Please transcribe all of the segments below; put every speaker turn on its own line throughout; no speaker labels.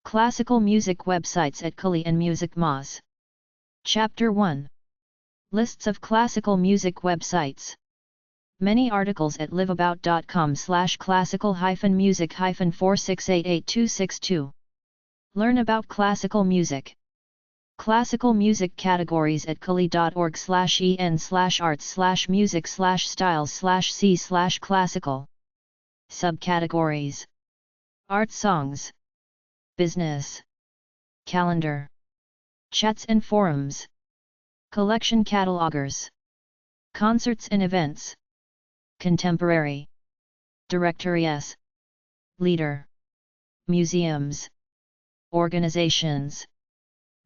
Classical music websites at curlie and musicmoz. Chapter 1. Lists of classical music websites. Many articles at liveabout.com/classical-music-4688262. Learn about classical music. Classical music categories at curlie.org/en/arts/music/styles/c/classical. Subcategories: art songs, business, calendar, chats and forums, collection catalogers, concerts and events, contemporary, directories, leader, museums, organizations,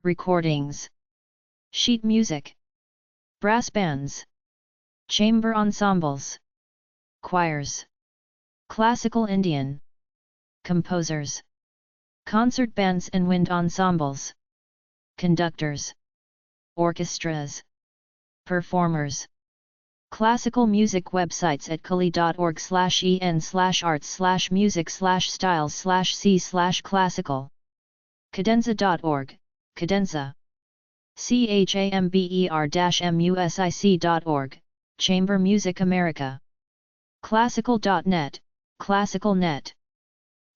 recordings, sheet music, brass bands, chamber ensembles, choirs, classical Indian, composers, concert bands and wind ensembles, conductors, orchestras, performers. Classical music websites at curlie.org/en/arts/music/styles/c/classical. Cadenza.org, Cadenza. chamber-music.org, Chamber Music America. Classical.net, Classical.net.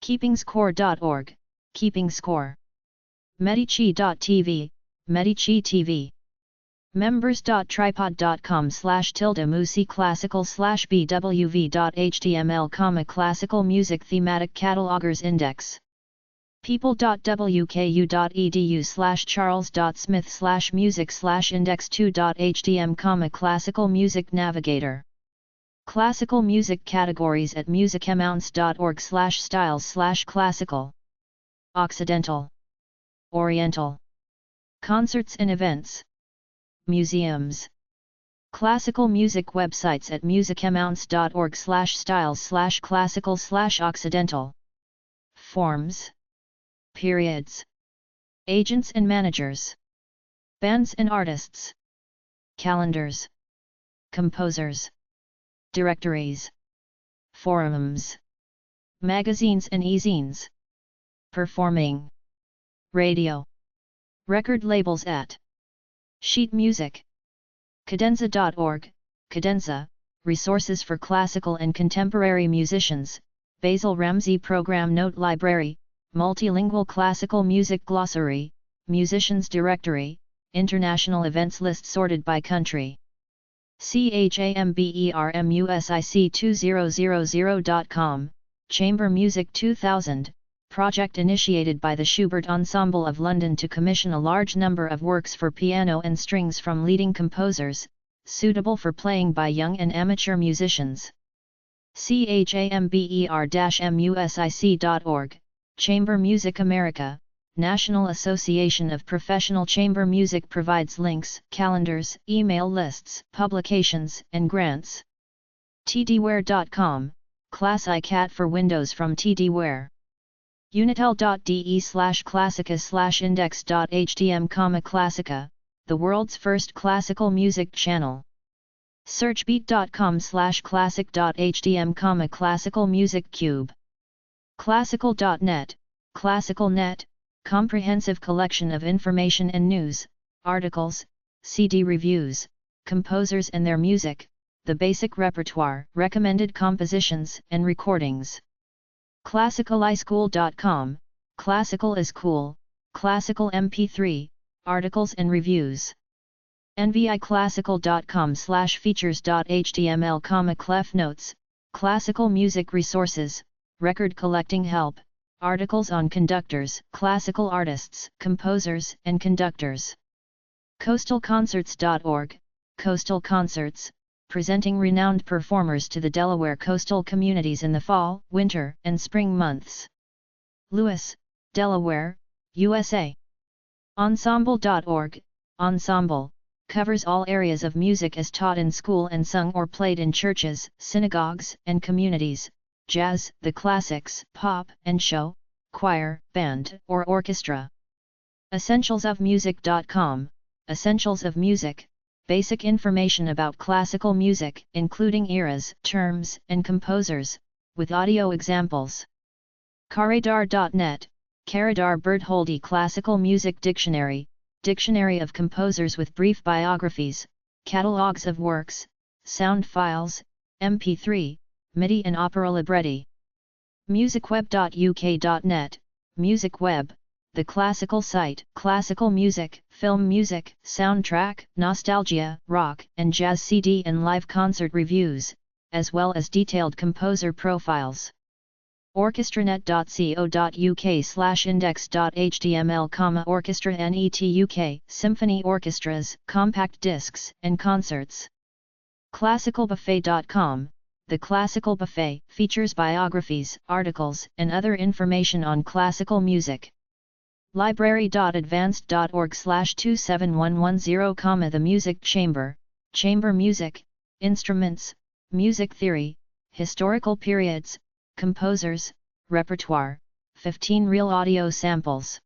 keepingscore.org, Keeping Score. Medici.tv, Medici TV. members.tripod.com/tilde-music-classical/bwv.html, classical music thematic catalogers index. people.wku.edu/charles.smith/music/index2.htm, classical music navigator. Classical music categories at musicmoz.org/styles/classical. Occidental, Oriental. Concerts and events. Museums. Classical music websites at musicmoz.org/styles/classical/occidental. Forms. Periods. Agents and managers. Bands and artists. Calendars. Composers. Directories. Forums. Magazines and e-zines. Performing. Radio. Record labels at sheet music. Cadenza.org, Cadenza, resources for classical and contemporary musicians, Basil Ramsey Program Note Library, Multilingual Classical Music Glossary, Musicians Directory, International Events List sorted by country. chambermusic2000.com, Chamber Music 2000, project initiated by the Schubert Ensemble of London to commission a large number of works for piano and strings from leading composers, suitable for playing by young and amateur musicians. chamber-music.org, Chamber Music America, National Association of Professional Chamber Music provides links, calendars, email lists, publications, and grants. tdware.com, Class iCat for Windows from tdware. unitel.de/classica/index.htm, Classica, the world's first classical music channel. searchbeat.com/classic.htm, classical music cube. Classical.net, Classical.net, comprehensive collection of information and news, articles, CD reviews, composers and their music, the basic repertoire, recommended compositions and recordings. classicalischool.com, Classical is cool, classical MP3, articles and reviews. nviclassical.com/features.html, clef notes, classical music resources, record collecting help, articles on conductors, classical artists, composers, and conductors. coastalconcerts.org, Coastal Concerts, presenting renowned performers to the Delaware coastal communities in the fall, winter, and spring months. Lewis, Delaware, USA. Ensemble.org, Ensemble, covers all areas of music as taught in school and sung or played in churches, synagogues, and communities, jazz, the classics, pop and show, choir, band, or orchestra. Essentialsofmusic.com, Essentials of Music, basic information about classical music, including eras, terms, and composers, with audio examples. Caradar.net, Karadar Bertholdi Classical Music Dictionary, Dictionary of composers with brief biographies, catalogues of works, sound files, MP3, MIDI and opera libretti. musicweb.uk.net, MusicWeb, the classical site, classical music, film music, soundtrack, nostalgia, rock and jazz CD and live concert reviews, as well as detailed composer profiles. orchestranet.co.uk/index.html, Orchestra.net UK, symphony orchestras, compact discs, and concerts. classicalbuffet.com, the Classical Buffet, features biographies, articles, and other information on classical music. library.advanced.org/27110, the Music Chamber, chamber music, instruments, music theory, historical periods, composers, repertoire, 15 real audio samples.